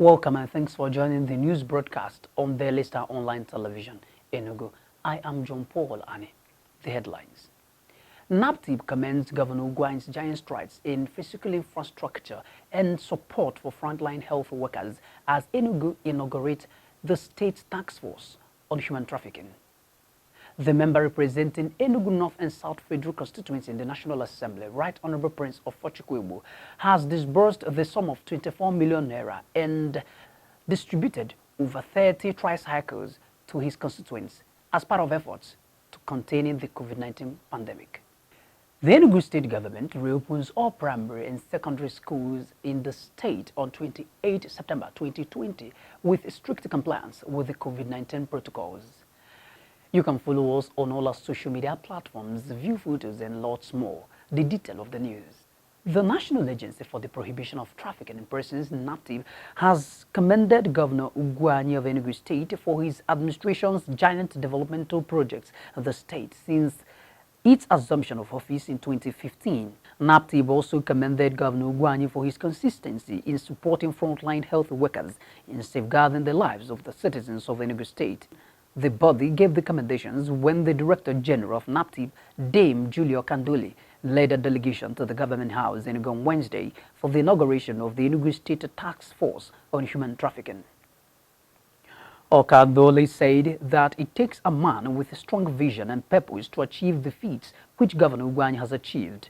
Welcome and thanks for joining the news broadcast on Daily Star Online Television, Enugu. I am John Paul Ani. The headlines. NAPTIP commends Governor Ugwuanyi's giant strides in physical infrastructure and support for frontline health workers as Enugu inaugurates the state task force on human trafficking. The member representing Enugu North and South Federal constituency in the National Assembly, Right Honorable Prince of Ugwuanyi, has disbursed the sum of 24 million naira and distributed over 30 tricycles to his constituents as part of efforts to containing the COVID-19 pandemic. The Enugu state government reopens all primary and secondary schools in the state on 28 September 2020 with strict compliance with the COVID-19 protocols. You can follow us on all our social media platforms, view photos and lots more. The detail of the news. The National Agency for the Prohibition of Trafficking in Persons, NAPTIP, has commended Governor Ugwuanyi of Enugu State for his administration's giant developmental projects of the state since its assumption of office in 2015. NAPTIP also commended Governor Ugwuanyi for his consistency in supporting frontline health workers in safeguarding the lives of the citizens of Enugu State. The body gave the commendations when the Director General of NAPTIP, Dame Julia Kanduli, led a delegation to the Government House in Ugwuanyi on Wednesday for the inauguration of the Enugu State Task Force on Human Trafficking. Okadole said that it takes a man with a strong vision and purpose to achieve the feats which Governor Ugwuanyi has achieved.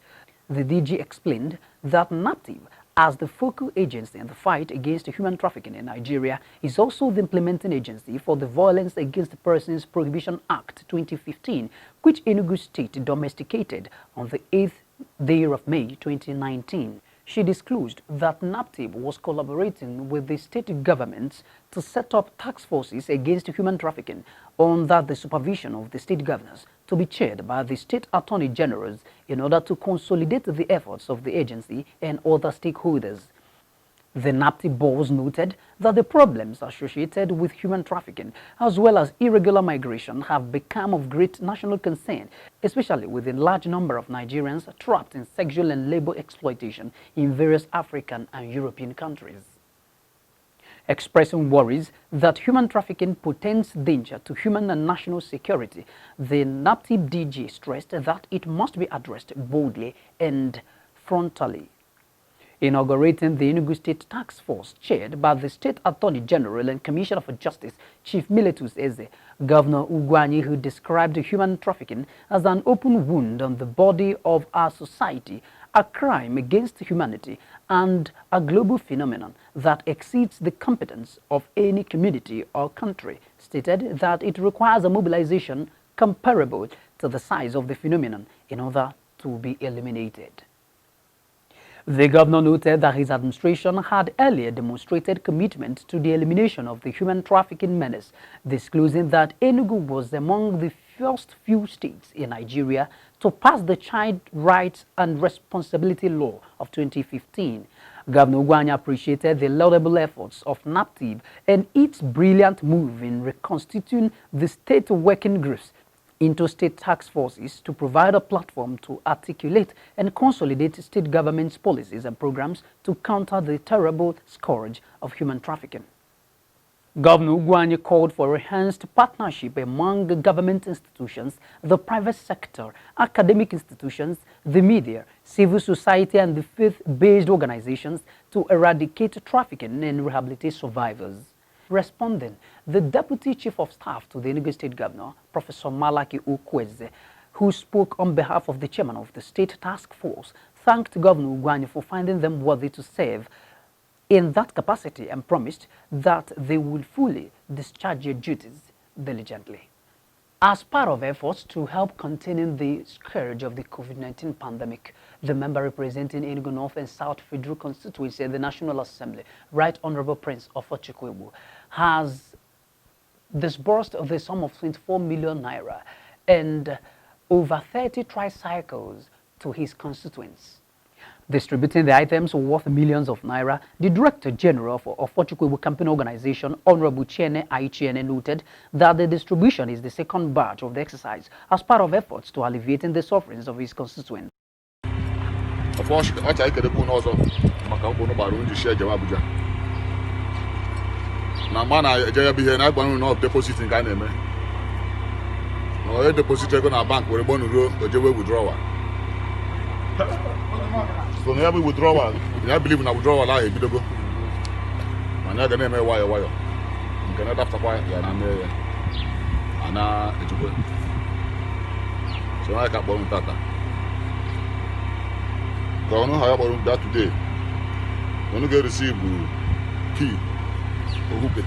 The DG explained that NAPTIP, as the focal agency in the fight against human trafficking in Nigeria, is also the implementing agency for the Violence Against Persons Prohibition Act 2015, which Enugu State domesticated on the 8th day of May 2019. She disclosed that NAPTIP was collaborating with the state governments to set up task forces against human trafficking under the supervision of the state governors, to be chaired by the state attorney generals in order to consolidate the efforts of the agency and other stakeholders. The NAPTIP boss noted that the problems associated with human trafficking as well as irregular migration have become of great national concern, especially with a large number of Nigerians trapped in sexual and labor exploitation in various African and European countries. Expressing worries that human trafficking portends danger to human and national security, the NAPTIP DG stressed that it must be addressed boldly and frontally. Inaugurating the Enugu State Task Force, chaired by the State Attorney General and Commissioner for Justice, Chief Miletus Eze, Governor Ugwuanyi, who described human trafficking as an open wound on the body of our society, a crime against humanity, and a global phenomenon that exceeds the competence of any community or country, stated that it requires a mobilization comparable to the size of the phenomenon in order to be eliminated. The governor noted that his administration had earlier demonstrated commitment to the elimination of the human trafficking menace, disclosing that Enugu was among the first few states in Nigeria to pass the Child Rights and Responsibility Law of 2015. Governor Ugwuanyi appreciated the laudable efforts of NAPTIP and its brilliant move in reconstituting the state working groups into state task forces to provide a platform to articulate and consolidate state government's policies and programs to counter the terrible scourge of human trafficking. Governor Ugwuanyi called for enhanced partnership among government institutions, the private sector, academic institutions, the media, civil society and the faith-based organizations to eradicate trafficking and rehabilitate survivors. Responding, the Deputy Chief of Staff to the Enugu State Governor, Professor Malaki Ukweze, who spoke on behalf of the chairman of the State Task Force, thanked Governor Ugwuanyi for finding them worthy to serve in that capacity and promised that they would fully discharge their duties diligently. As part of efforts to help containing the scourge of the COVID-19 pandemic, the member representing Enugu North and South Federal constituency at the National Assembly, Right Honorable Prince of Ugwuanyi, has disbursed the sum of 24 million naira and over 30 tricycles to his constituents. Distributing the items worth millions of naira, the Director General of Ugwuanyi Campaign Organization, Honorable Chiene Aichiene, noted that the distribution is the second batch of the exercise as part of efforts to alleviating the sufferings of his constituents. na mana eje be here na gbanu no deposit in Ghana me. No deposit go na bank we gbonu ro ojewe withdrawal. So na withdrawal, I believe na withdrawal la ebidogo. Mana ga na eme wayo. Nke na dafta kwa ya na me ana ejugo. So na ka gbonu tata. Go no hire gbonu that today. When you get receive key, who get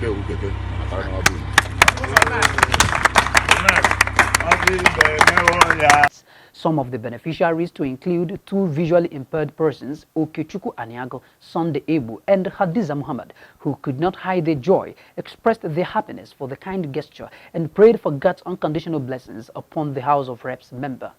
Some of the beneficiaries to include two visually impaired persons, Okechukwu Aniago, Sunday Ebu, and Hadiza Muhammad, who could not hide their joy, expressed their happiness for the kind gesture and prayed for God's unconditional blessings upon the House of Reps member.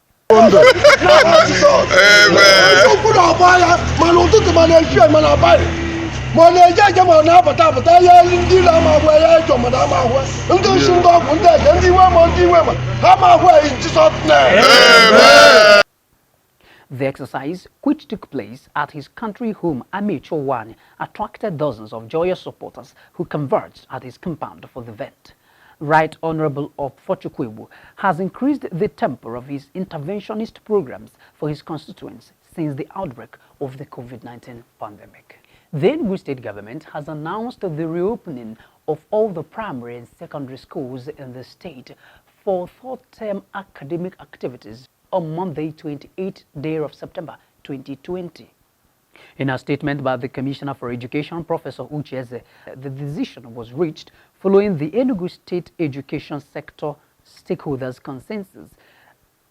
The exercise, which took place at his country home, Ugwuanyi, attracted dozens of joyous supporters who converged at his compound for the event. Right Honorable Okechukwu has increased the tempo of his interventionist programs for his constituents since the outbreak of the COVID-19 pandemic. The Enugu state government has announced the reopening of all the primary and secondary schools in the state for third-term academic activities on Monday, 28th day of September 2020. In a statement by the Commissioner for Education, Professor Ucheze, the decision was reached following the Enugu State Education Sector Stakeholders' Consensus,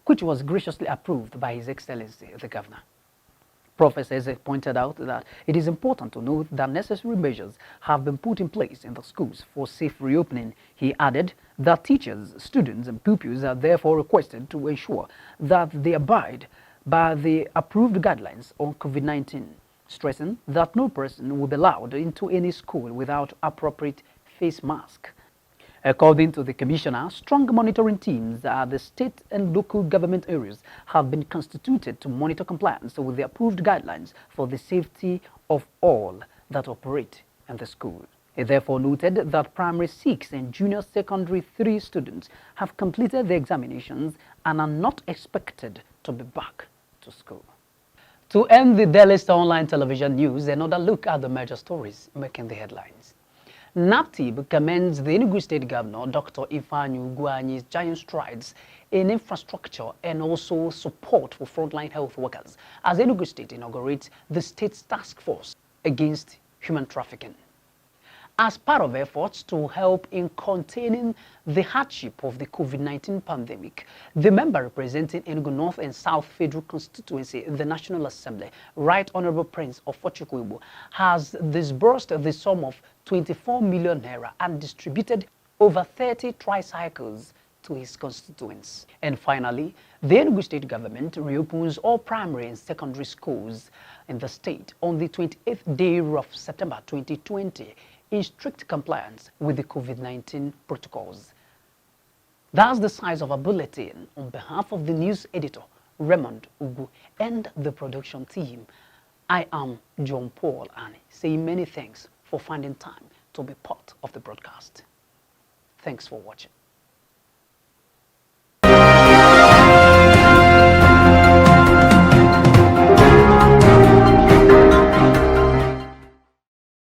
which was graciously approved by His Excellency, the Governor. Professor Eze pointed out that it is important to note that necessary measures have been put in place in the schools for safe reopening. He added that teachers, students, and pupils are therefore requested to ensure that they abide by the approved guidelines on COVID-19, stressing that no person will be allowed into any school without appropriate face mask. According to the Commissioner, strong monitoring teams at the state and local government areas have been constituted to monitor compliance with the approved guidelines for the safety of all that operate in the school. He therefore noted that primary 6 and junior secondary 3 students have completed their examinations and are not expected to be back to school. To end the Daily Star Online television news, another look at the major stories making the headlines. NAPTIP commends the Enugu State Governor, Dr. Ugwuanyi's giant strides in infrastructure and also support for frontline health workers as Enugu State inaugurates the state's task force against human trafficking. As part of efforts to help in containing the hardship of the COVID-19 pandemic, the member representing Enugu North and South Federal Constituency in the National Assembly, Right Honorable Prince Okechukwu, has disbursed the sum of 24 million naira and distributed over 30 tricycles to his constituents. And finally, the Enugu State government reopens all primary and secondary schools in the state on the 28th day of September 2020 in strict compliance with the COVID-19 protocols. That's the size of a bulletin. On behalf of the news editor, Raymond Ugwu, and the production team, I am John Paul Annie, saying many thanks for finding time to be part of the broadcast. Thanks for watching.